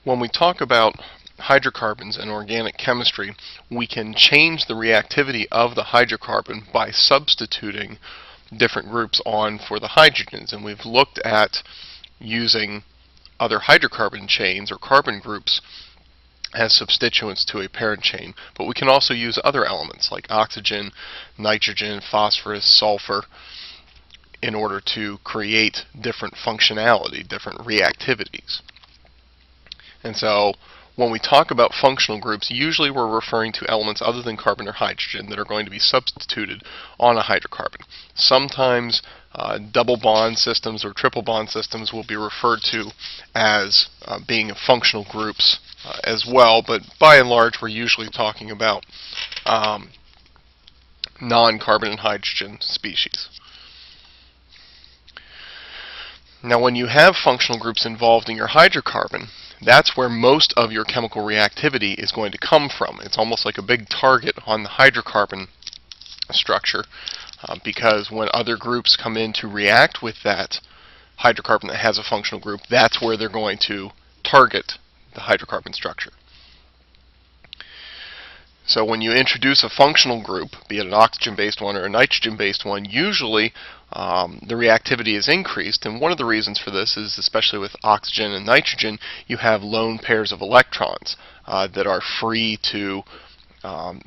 When we talk about hydrocarbons in organic chemistry, we can change the reactivity of the hydrocarbon by substituting different groups on for the hydrogens. And we've looked at using other hydrocarbon chains or carbon groups as substituents to a parent chain, but we can also use other elements like oxygen, nitrogen, phosphorus, sulfur in order to create different functionality, different reactivities. And so when we talk about functional groups, usually we're referring to elements other than carbon or hydrogen that are going to be substituted on a hydrocarbon. Sometimes double bond systems or triple bond systems will be referred to as being functional groups as well, but by and large we're usually talking about non-carbon and hydrogen species. Now when you have functional groups involved in your hydrocarbon, that's where most of your chemical reactivity is going to come from. It's almost like a big target on the hydrocarbon structure because when other groups come in to react with that hydrocarbon that has a functional group, that's where they're going to target the hydrocarbon structure. So when you introduce a functional group, be it an oxygen-based one or a nitrogen-based one, usually the reactivity is increased, and one of the reasons for this is, especially with oxygen and nitrogen, you have lone pairs of electrons that are free to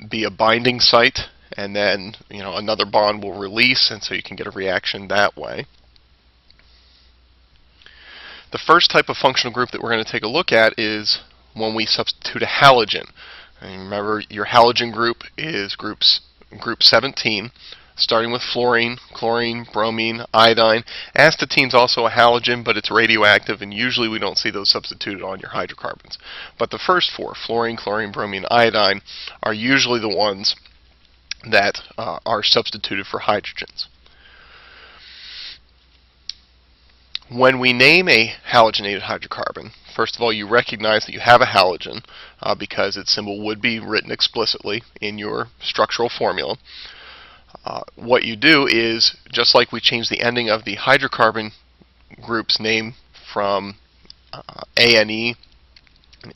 be a binding site, and then another bond will release, and so you can get a reaction that way. The first type of functional group that we're going to take a look at is when we substitute a halogen. And remember, your halogen group is group 17, starting with fluorine, chlorine, bromine, iodine. Astatine is also a halogen, but it's radioactive, and usually we don't see those substituted on your hydrocarbons. But the first four, fluorine, chlorine, bromine, iodine, are usually the ones that are substituted for hydrogens. When we name a halogenated hydrocarbon, first of all, you recognize that you have a halogen because its symbol would be written explicitly in your structural formula. What you do is, just like we changed the ending of the hydrocarbon group's name from ANE,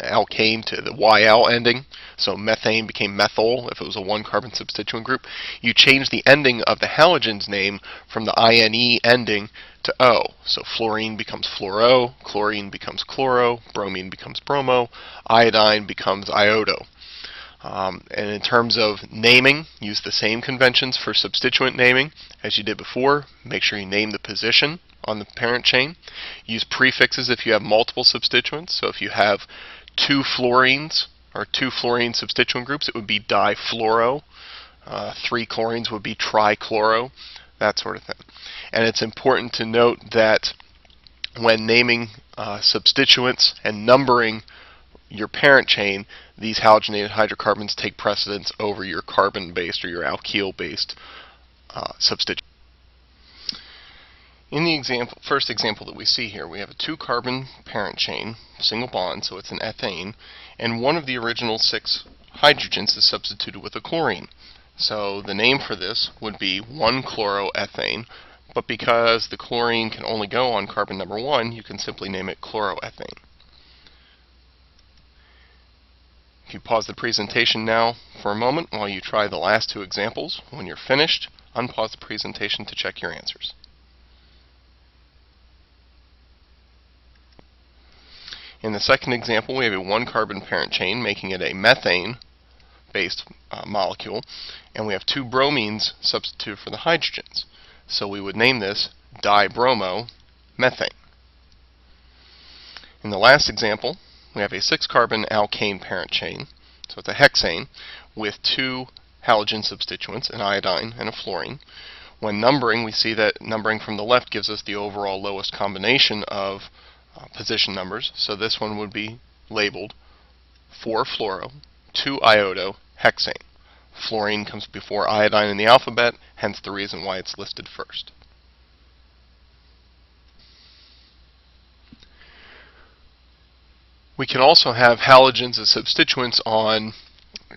alkane, to the YL ending, so methane became methyl if it was a one-carbon substituent group, you change the ending of the halogen's name from the INE ending to O. So fluorine becomes fluoro, chlorine becomes chloro, bromine becomes bromo, iodine becomes iodo. And in terms of naming, use the same conventions for substituent naming as you did before. Make sure you name the position on the parent chain. Use prefixes if you have multiple substituents. So if you have two fluorines or two fluorine substituent groups, it would be difluoro. Three chlorines would be trichloro, that sort of thing. And it's important to note that when naming substituents and numbering your parent chain, these halogenated hydrocarbons take precedence over your carbon-based or your alkyl-based substituents. In the first example that we see here, we have a two-carbon parent chain, single bond, so it's an ethane, and one of the original 6 hydrogens is substituted with a chlorine. So the name for this would be 1-chloroethane, but because the chlorine can only go on carbon number 1, you can simply name it chloroethane. If you pause the presentation now for a moment while you try the last 2 examples, when you're finished, unpause the presentation to check your answers. In the second example, we have a 1-carbon parent chain, making it a methane-based molecule, and we have 2 bromines substituted for the hydrogens. So we would name this dibromomethane. In the last example, we have a 6-carbon alkane parent chain, so it's a hexane, with 2 halogen substituents, an iodine and a fluorine. When numbering, we see that numbering from the left gives us the overall lowest combination of position numbers, so this one would be labeled 4-fluoro, 2-iodo, hexane. Fluorine comes before iodine in the alphabet, hence the reason why it's listed first. We can also have halogens as substituents on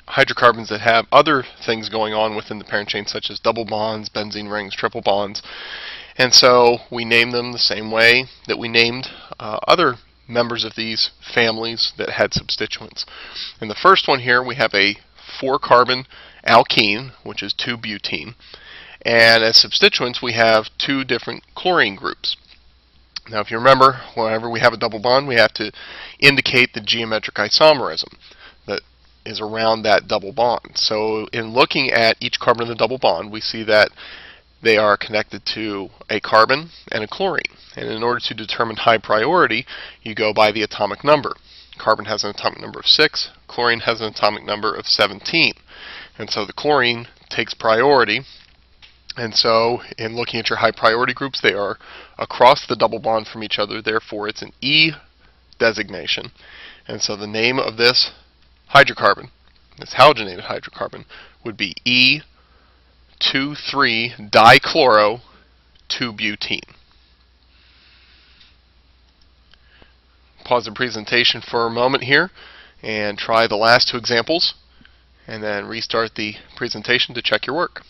hydrocarbons that have other things going on within the parent chain, such as double bonds, benzene rings, triple bonds. And so we name them the same way that we named other members of these families that had substituents. In the first one here, we have a 4-carbon alkene, which is 2-butene. And as substituents, we have 2 different chlorine groups. Now, if you remember, whenever we have a double bond, we have to indicate the geometric isomerism that is around that double bond. So in looking at each carbon in the double bond, we see that they are connected to a carbon and a chlorine. And in order to determine high priority, you go by the atomic number. Carbon has an atomic number of 6, chlorine has an atomic number of 17. And so the chlorine takes priority. And so in looking at your high priority groups, they are across the double bond from each other. Therefore, it's an E designation. And so the name of this hydrocarbon, this halogenated hydrocarbon, would be E2,3-dichloro-2-butene. Pause the presentation for a moment here and try the last 2 examples, and then restart the presentation to check your work.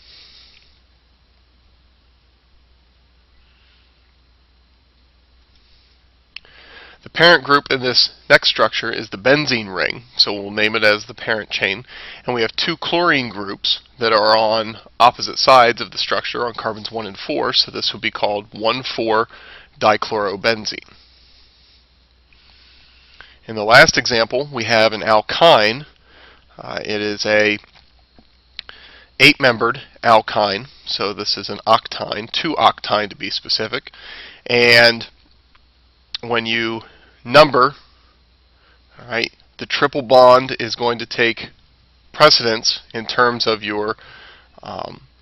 The parent group in this next structure is the benzene ring, so we'll name it as the parent chain. And we have 2 chlorine groups that are on opposite sides of the structure, on carbons 1 and 4, so this would be called 1,4-dichlorobenzene. In the last example, we have an alkyne. It is a 8-membered alkyne, so this is an octyne, 2-octyne to be specific. And when you number, the triple bond is going to take precedence in terms of your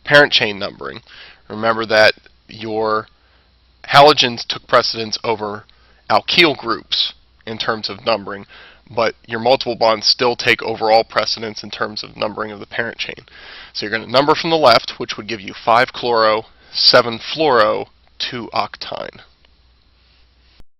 parent chain numbering. Remember that your halogens took precedence over alkyl groups in terms of numbering, but your multiple bonds still take overall precedence in terms of numbering of the parent chain. So you're going to number from the left, which would give you 5-chloro, 7-fluoro, 2-octyne.